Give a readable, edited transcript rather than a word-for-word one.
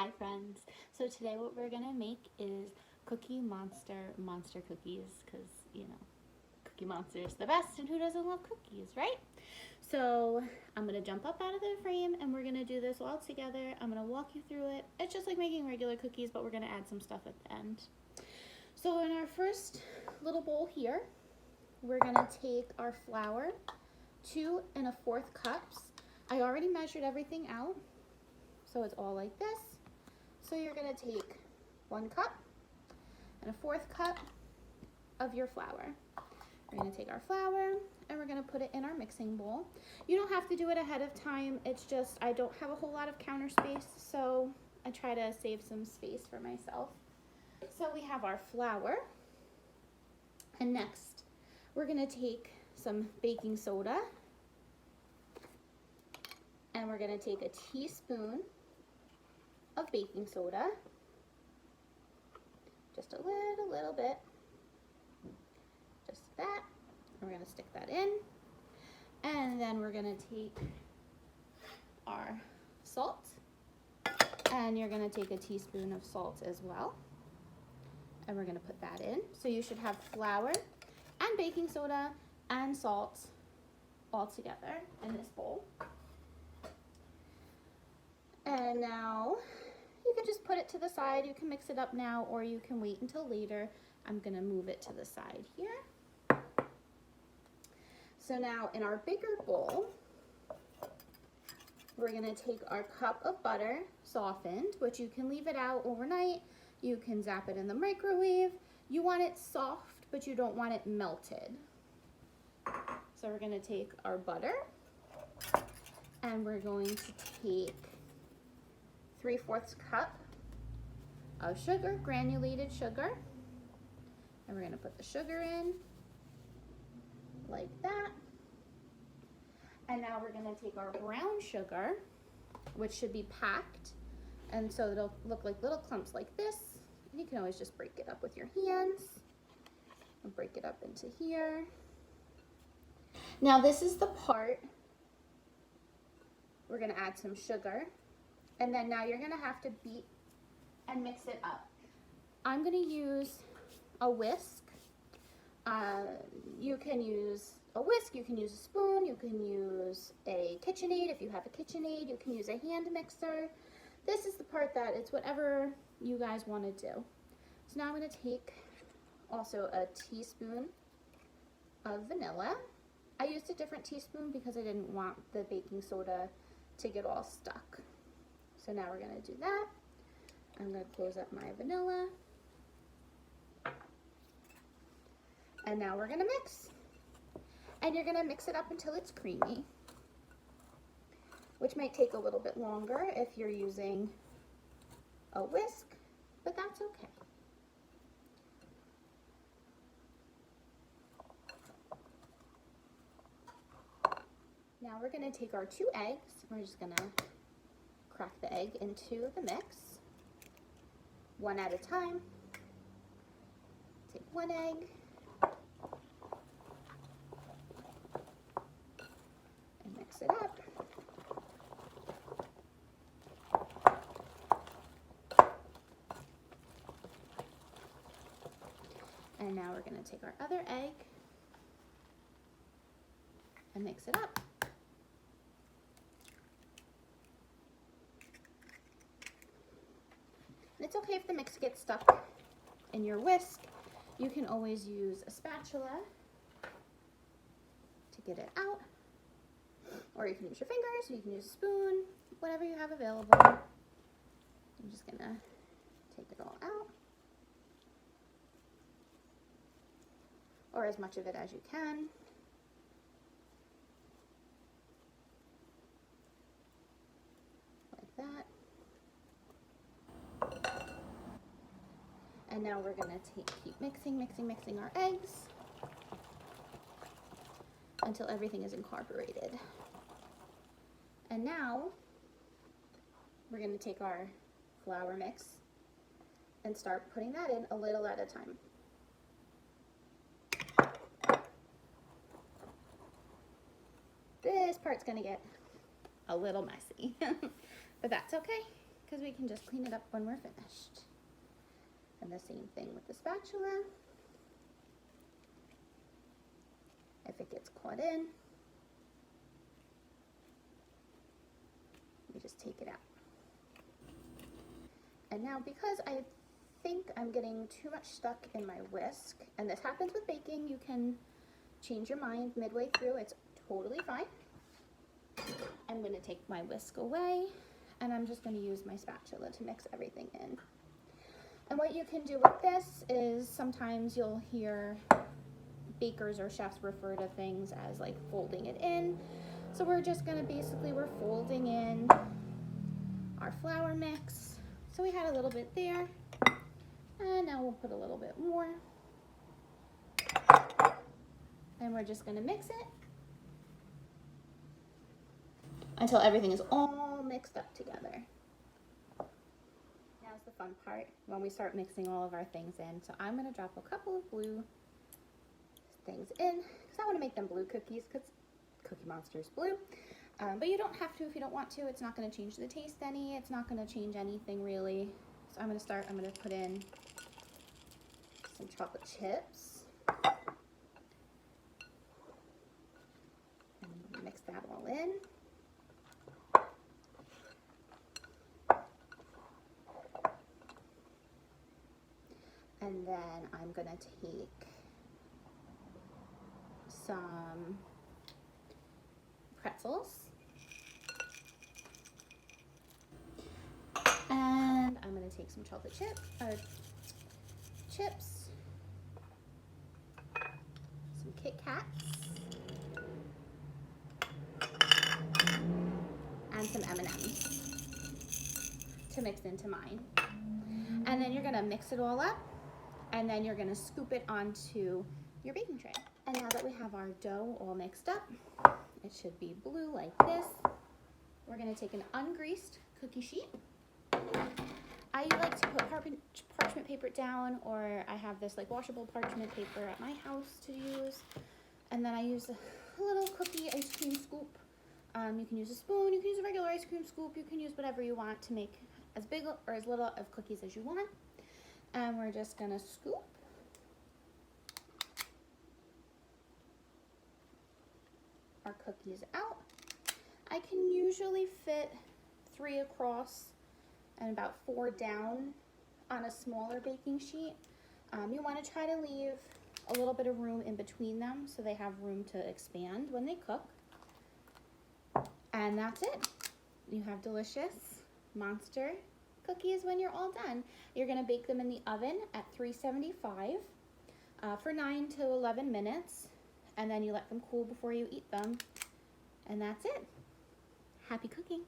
Hi friends. So today what we're gonna make is Cookie Monster cookies, because Cookie Monster is the best, and who doesn't love cookies, right? So I'm gonna jump up out of the frame and we're gonna do this all together. I'm gonna walk you through it. It's just like making regular cookies, but we're gonna add some stuff at the end. So in our first little bowl here, we're gonna take our flour, 2 1/4 cups. I already measured everything out, so it's all like this. So you're gonna take 1 cup and 1/4 cup of your flour. We're gonna take our flour and we're gonna put it in our mixing bowl. You don't have to do it ahead of time. It's just, I don't have a whole lot of counter space, so I try to save some space for myself. So we have our flour, and next we're gonna take some baking soda, and we're gonna take a teaspoon of baking soda, just a little bit, just that. We're gonna stick that in, and then we're gonna take our salt, and you're gonna take a teaspoon of salt as well, and we're gonna put that in. So you should have flour and baking soda and salt all together in this bowl. And now you can just put it to the side. You can mix it up now, or you can wait until later. I'm gonna move it to the side here. So now in our bigger bowl, we're gonna take our cup of butter, softened, which you can leave it out overnight. You can zap it in the microwave. You want it soft, but you don't want it melted. So we're gonna take our butter, and we're going to take 3/4 cup of sugar, granulated sugar, and we're gonna put the sugar in like that. And now we're gonna take our brown sugar, which should be packed, and so it'll look like little clumps like this. And you can always just break it up with your hands and break it up into here. Now this is the part we're gonna add some sugar, and then now you're gonna have to beat and mix it up. I'm gonna use a whisk. You can use a whisk, you can use a spoon, you can use a KitchenAid. If you have a KitchenAid, you can use a hand mixer. This is the part that it's whatever you guys want to do. So now I'm going to take also a teaspoon of vanilla. I used a different teaspoon because I didn't want the baking soda to get all stuck. So now we're going to do that. I'm going to close up my vanilla. And now we're gonna mix. And you're gonna mix it up until it's creamy, which might take a little bit longer if you're using a whisk, but that's okay. Now we're gonna take our 2 eggs. We're just gonna crack the egg into the mix, one at a time. Take 1 egg, mix it up. And now we're going to take our other egg and mix it up. And it's okay if the mix gets stuck in your whisk. You can always use a spatula to get it out. Or you can use your fingers, or you can use a spoon, whatever you have available. I'm just gonna take it all out. Or as much of it as you can. Like that. And now we're gonna keep mixing our eggs until everything is incorporated. And now we're going to take our flour mix and start putting that in a little at a time. This part's going to get a little messy, but that's okay, because we can just clean it up when we're finished. And the same thing with the spatula. If it gets caught in, we just take it out. And now, because I think I'm getting too much stuck in my whisk, and this happens with baking, you can change your mind midway through, it's totally fine. I'm going to take my whisk away, and I'm just going to use my spatula to mix everything in. And what you can do with this is sometimes you'll hear bakers or chefs refer to things as like folding it in. So we're just going to we're folding in our flour mix. So we had a little bit there, and now we'll put a little bit more. And we're just going to mix it until everything is all mixed up together. Now's the fun part, when we start mixing all of our things in. So I'm going to drop a couple of blue things in, because I want to make them blue cookies, because Cookie Monster is blue. But you don't have to if you don't want to. It's not going to change the taste any. It's not going to change anything really. So I'm going to put in some chocolate chips. And mix that all in. And then I'm going to take some pretzels. And I'm going to take some chocolate chips, some Kit Kats, and some M&Ms to mix into mine. And then you're going to mix it all up, and then you're going to scoop it onto your baking tray. And now that we have our dough all mixed up, it should be blue like this. We're going to take an ungreased cookie sheet. I like to put parchment paper down, or I have this like washable parchment paper at my house to use. And then I use a little cookie ice cream scoop. You can use a spoon, you can use a regular ice cream scoop, you can use whatever you want to make as big or as little of cookies as you want. And we're just gonna scoop our cookies out. I can usually fit 3 across and about 4 down on a smaller baking sheet. You want to try to leave a little bit of room in between them so they have room to expand when they cook. And that's it. You have delicious monster cookies when you're all done. You're going to bake them in the oven at 375 for 9 to 11 minutes, and then you let them cool before you eat them. And that's it. Happy cooking.